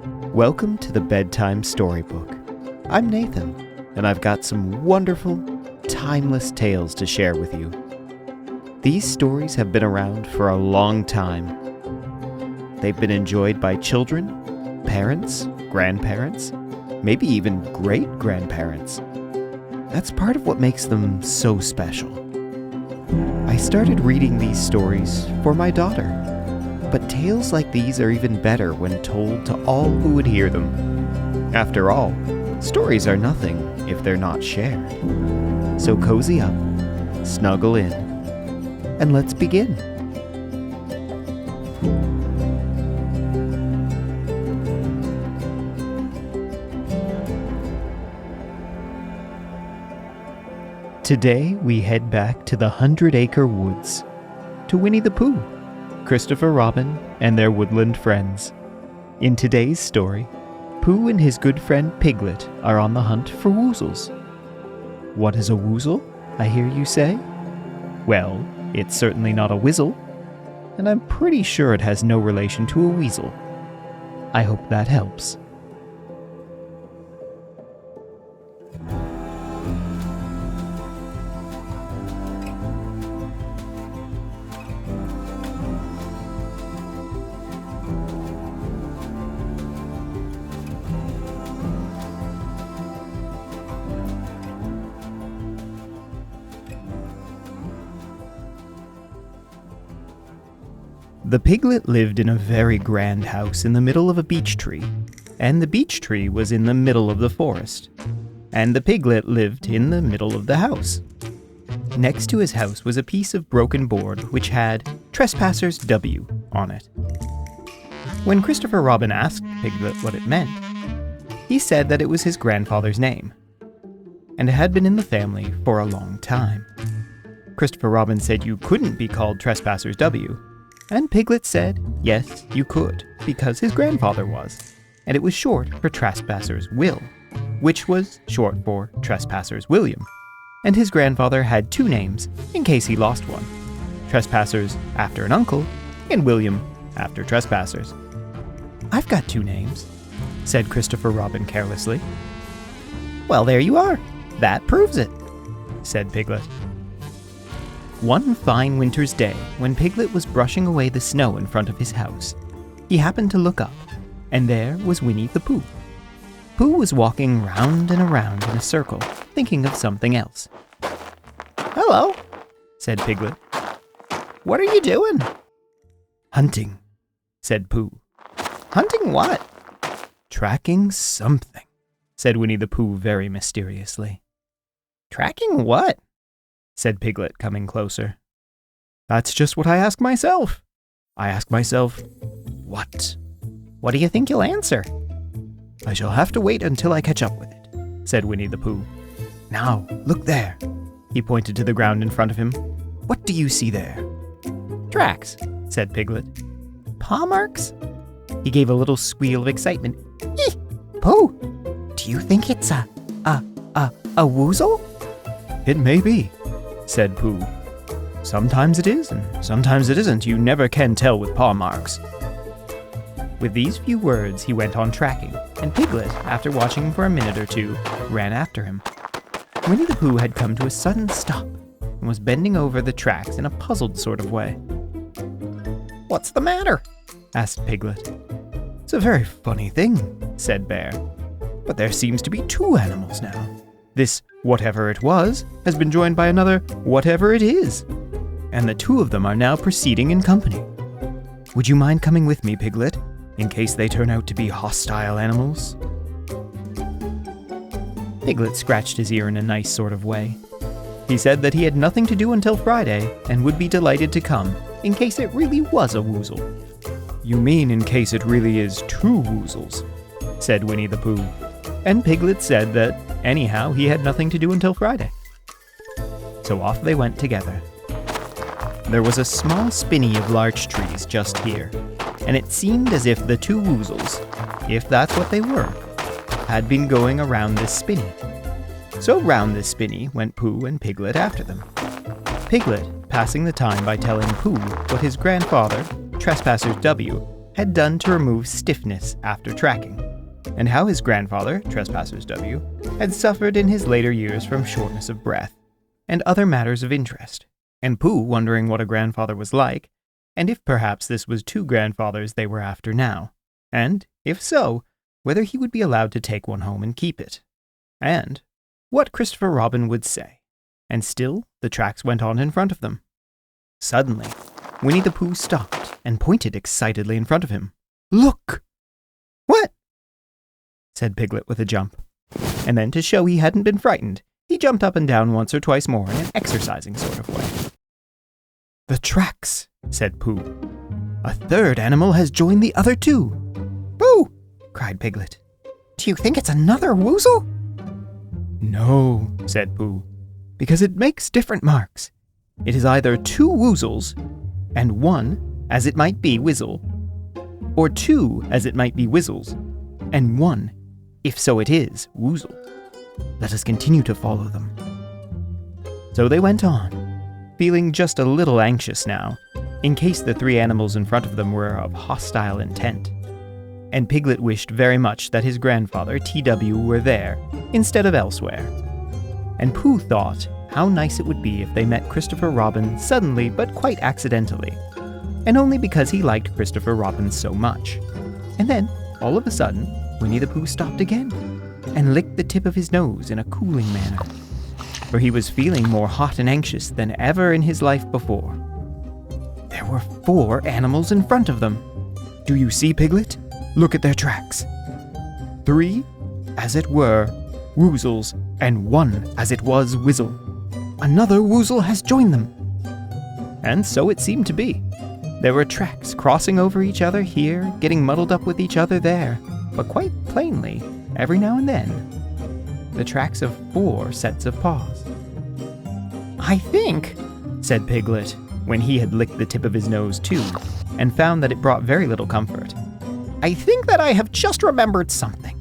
Welcome to the Bedtime Storybook. I'm Nathan, and I've got some wonderful, timeless tales to share with you. These stories have been around for a long time. They've been enjoyed by children, parents, grandparents, maybe even great-grandparents. That's part of what makes them so special. I started reading these stories for my daughter, but tales like these are even better when told to all who would hear them. After all, stories are nothing if they're not shared. So cozy up, snuggle in, and let's begin. Today we head back to the 100-acre woods, to Winnie-the-Pooh, Christopher Robin, and their woodland friends. In today's story, Pooh and his good friend Piglet are on the hunt for Woozles. What is a Woozle, I hear you say? Well, it's certainly not a Whizzle, and I'm pretty sure it has no relation to a weasel. I hope that helps. The piglet lived in a very grand house in the middle of a beech tree, and the beech tree was in the middle of the forest, and the piglet lived in the middle of the house. Next to his house was a piece of broken board which had Trespassers W on it. When Christopher Robin asked Piglet what it meant, he said that it was his grandfather's name, and it had been in the family for a long time. Christopher Robin said you couldn't be called Trespassers W, and Piglet said, yes, you could, because his grandfather was, and it was short for Trespassers Will, which was short for Trespassers William, and his grandfather had two names in case he lost one, Trespassers after an uncle, and William after Trespassers. I've got two names, said Christopher Robin carelessly. Well, there you are. That proves it, said Piglet. One fine winter's day, when Piglet was brushing away the snow in front of his house, he happened to look up, and there was Winnie-the-Pooh. Pooh was walking round and around in a circle, thinking of something else. Hello, said Piglet. What are you doing? Hunting, said Pooh. Hunting what? Tracking something, said Winnie-the-Pooh very mysteriously. Tracking what? Said Piglet, coming closer. That's just what I ask myself. I ask myself, what? What do you think you'll answer? I shall have to wait until I catch up with it, said Winnie-the-Pooh. Now, look there. He pointed to the ground in front of him. What do you see there? Tracks, said Piglet. Paw marks? He gave a little squeal of excitement. Eeh! Pooh, do you think it's a woozle? It may be, said Pooh. Sometimes it is, and sometimes it isn't. You never can tell with paw marks. With these few words, he went on tracking, and Piglet, after watching him for a minute or two, ran after him. Winnie-the-Pooh had come to a sudden stop, and was bending over the tracks in a puzzled sort of way. What's the matter? Asked Piglet. It's a very funny thing, said Bear. But there seems to be two animals now. This whatever it was has been joined by another whatever it is, and the two of them are now proceeding in company. Would you mind coming with me, Piglet, in case they turn out to be hostile animals? Piglet scratched his ear in a nice sort of way. He said that he had nothing to do until Friday and would be delighted to come in case it really was a woozle. You mean in case it really is two woozles, said Winnie-the-Pooh. And Piglet said that, anyhow, he had nothing to do until Friday. So off they went together. There was a small spinney of larch trees just here, and it seemed as if the two woozles, if that's what they were, had been going around this spinney. So round this spinney went Pooh and Piglet after them. Piglet passing the time by telling Pooh what his grandfather, Trespassers W, had done to remove stiffness after tracking, and how his grandfather, Trespassers W, had suffered in his later years from shortness of breath, and other matters of interest, and Pooh wondering what a grandfather was like, and if perhaps this was two grandfathers they were after now, and, if so, whether he would be allowed to take one home and keep it, and what Christopher Robin would say. And still the tracks went on in front of them. Suddenly, Winnie-the-Pooh stopped and pointed excitedly in front of him. "Look!" "What?" said Piglet with a jump. And then, to show he hadn't been frightened, he jumped up and down once or twice more in an exercising sort of way. "The tracks," said Pooh. "A third animal has joined the other two." "Pooh!" cried Piglet. "Do you think it's another Woozle?" "No," said Pooh, "because it makes different marks. It is either two Woozles, and one, as it might be, Wizzle, or two, as it might be, Wizzles, and one, if so it is, Woozle. Let us continue to follow them." So they went on, feeling just a little anxious now, in case the three animals in front of them were of hostile intent. And Piglet wished very much that his grandfather, TW, were there, instead of elsewhere. And Pooh thought how nice it would be if they met Christopher Robin suddenly but quite accidentally, and only because he liked Christopher Robin so much. And then, all of a sudden, Winnie-the-Pooh stopped again, and licked the tip of his nose in a cooling manner, for he was feeling more hot and anxious than ever in his life before. There were 4 animals in front of them. Do you see, Piglet? Look at their tracks. 3, as it were, Woozles, and 1, as it was, Wizzle. Another Woozle has joined them. And so it seemed to be. There were tracks crossing over each other here, getting muddled up with each other there, but quite plainly, every now and then, the tracks of 4 sets of paws. "I think," said Piglet, when he had licked the tip of his nose too, and found that it brought very little comfort. "I think that I have just remembered something.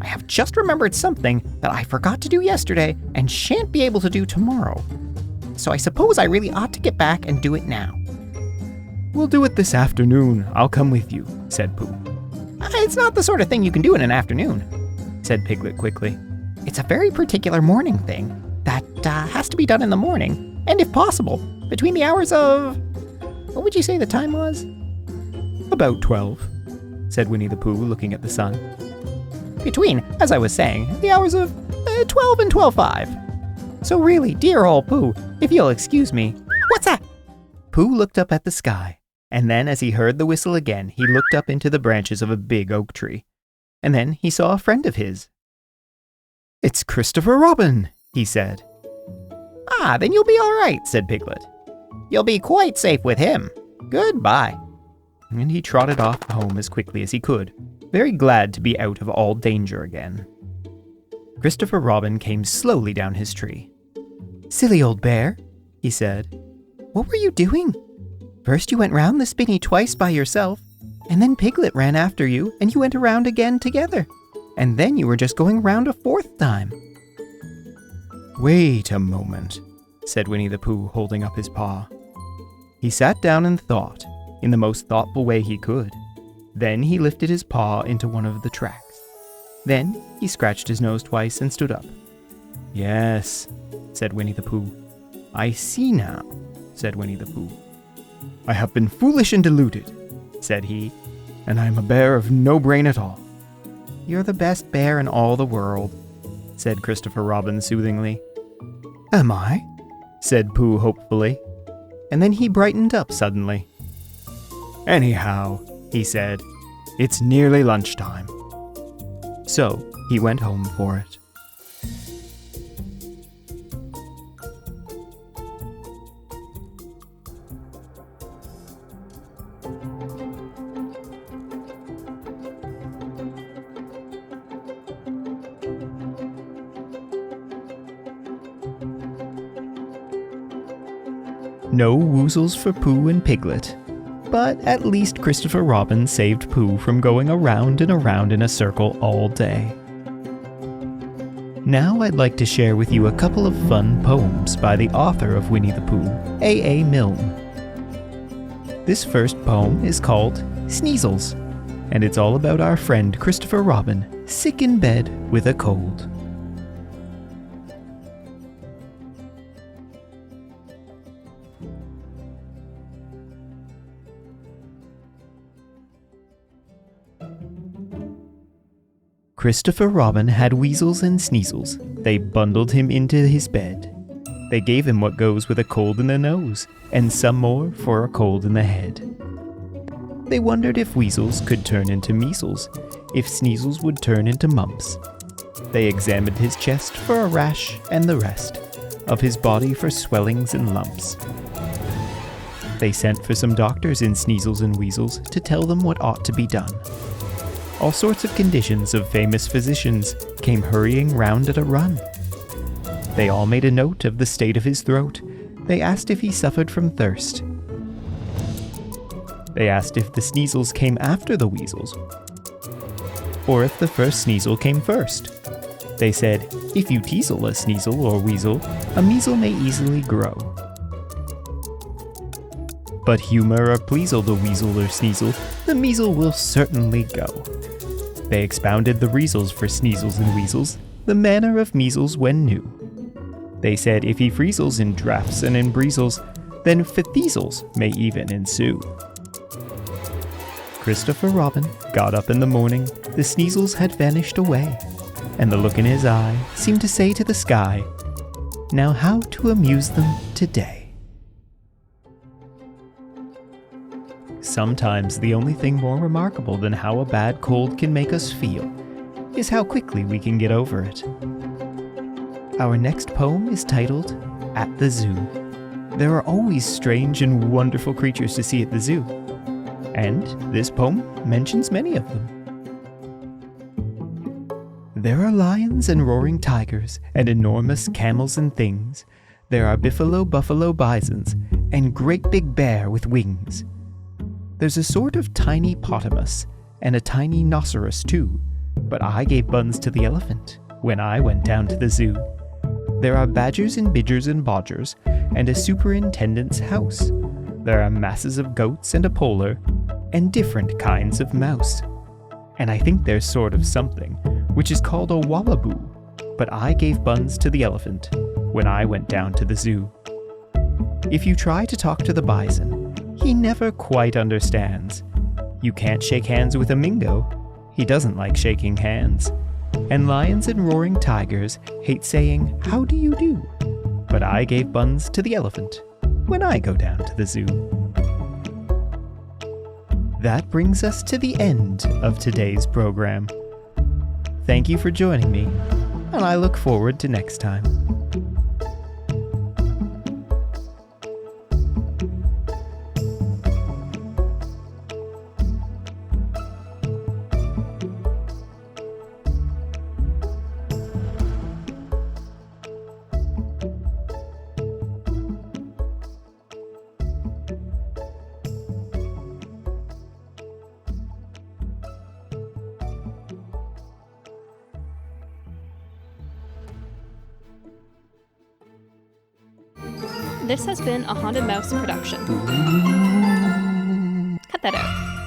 I have just remembered something that I forgot to do yesterday and shan't be able to do tomorrow. So I suppose I really ought to get back and do it now." "We'll do it this afternoon. I'll come with you," said Pooh. "It's not the sort of thing you can do in an afternoon," said Piglet quickly. "It's a very particular morning thing that has to be done in the morning, and if possible, between the hours of... What would you say the time was?" "About 12, said Winnie-the-Pooh, looking at the sun. "Between, as I was saying, the hours of 12 and 12:05. So really, dear old Pooh, if you'll excuse me..." "What's that?" Pooh looked up at the sky, and then as he heard the whistle again, he looked up into the branches of a big oak tree. And then he saw a friend of his. "It's Christopher Robin," he said. "Ah, then you'll be all right," said Piglet. "You'll be quite safe with him. Goodbye." And he trotted off home as quickly as he could, very glad to be out of all danger again. Christopher Robin came slowly down his tree. "Silly old bear," he said. "What were you doing? First you went round the spinney twice by yourself, and then Piglet ran after you, and you went around again together. And then you were just going round a 4th time." "Wait a moment," said Winnie-the-Pooh, holding up his paw. He sat down and thought, in the most thoughtful way he could. Then he lifted his paw into one of the tracks. Then he scratched his nose twice and stood up. "Yes," said Winnie-the-Pooh. "I see now," said Winnie-the-Pooh. "I have been foolish and deluded," said he, "and I am a bear of no brain at all." "You're the best bear in all the world," said Christopher Robin soothingly. "Am I?" said Pooh hopefully, and then he brightened up suddenly. "Anyhow," he said, "it's nearly lunchtime." So he went home for it. No Woozles for Pooh and Piglet, but at least Christopher Robin saved Pooh from going around and around in a circle all day. Now I'd like to share with you a couple of fun poems by the author of Winnie-the-Pooh, A.A. Milne. This first poem is called Sneezles. And it's all about our friend Christopher Robin, sick in bed with a cold. Christopher Robin had Woozles and Sneezles. They bundled him into his bed. They gave him what goes with a cold in the nose, and some more for a cold in the head. They wondered if Woozles could turn into measles, if Sneezles would turn into mumps. They examined his chest for a rash and the rest of his body for swellings and lumps. They sent for some doctors in Sneezles and Woozles to tell them what ought to be done. All sorts of conditions of famous physicians came hurrying round at a run. They all made a note of the state of his throat. They asked if he suffered from thirst. They asked if the Sneezles came after the Woozles, or if the first Sneezle came first. They said, if you teasel a Sneezle or Woozle, a measle may easily grow. But humour or pleasel the Woozle or Sneezle, the measle will certainly go. They expounded the reasons for Sneezles and Woozles, the manner of measles when new. They said if he freezles in draughts and in breezels, then fetheasles may even ensue. Christopher Robin got up in the morning, the Sneezles had vanished away, and the look in his eye seemed to say to the sky, now how to amuse them today. Sometimes the only thing more remarkable than how a bad cold can make us feel is how quickly we can get over it. Our next poem is titled, At the Zoo. There are always strange and wonderful creatures to see at the zoo, and this poem mentions many of them. There are lions and roaring tigers, and enormous camels and things. There are buffalo bisons, and great big bear with wings. There's a sort of tiny potamus, and a tiny rhinoceros too, but I gave buns to the elephant when I went down to the zoo. There are badgers and bidgers and bodgers, and a superintendent's house. There are masses of goats and a polar, and different kinds of mouse. And I think there's sort of something, which is called a wallaboo, but I gave buns to the elephant when I went down to the zoo. If you try to talk to the bison, he never quite understands. You can't shake hands with a mingo. He doesn't like shaking hands. And lions and roaring tigers hate saying, how do you do? But I gave buns to the elephant when I go down to the zoo. That brings us to the end of today's program. Thank you for joining me, and I look forward to next time. This has been a Haunted Mouse production. Cut that out.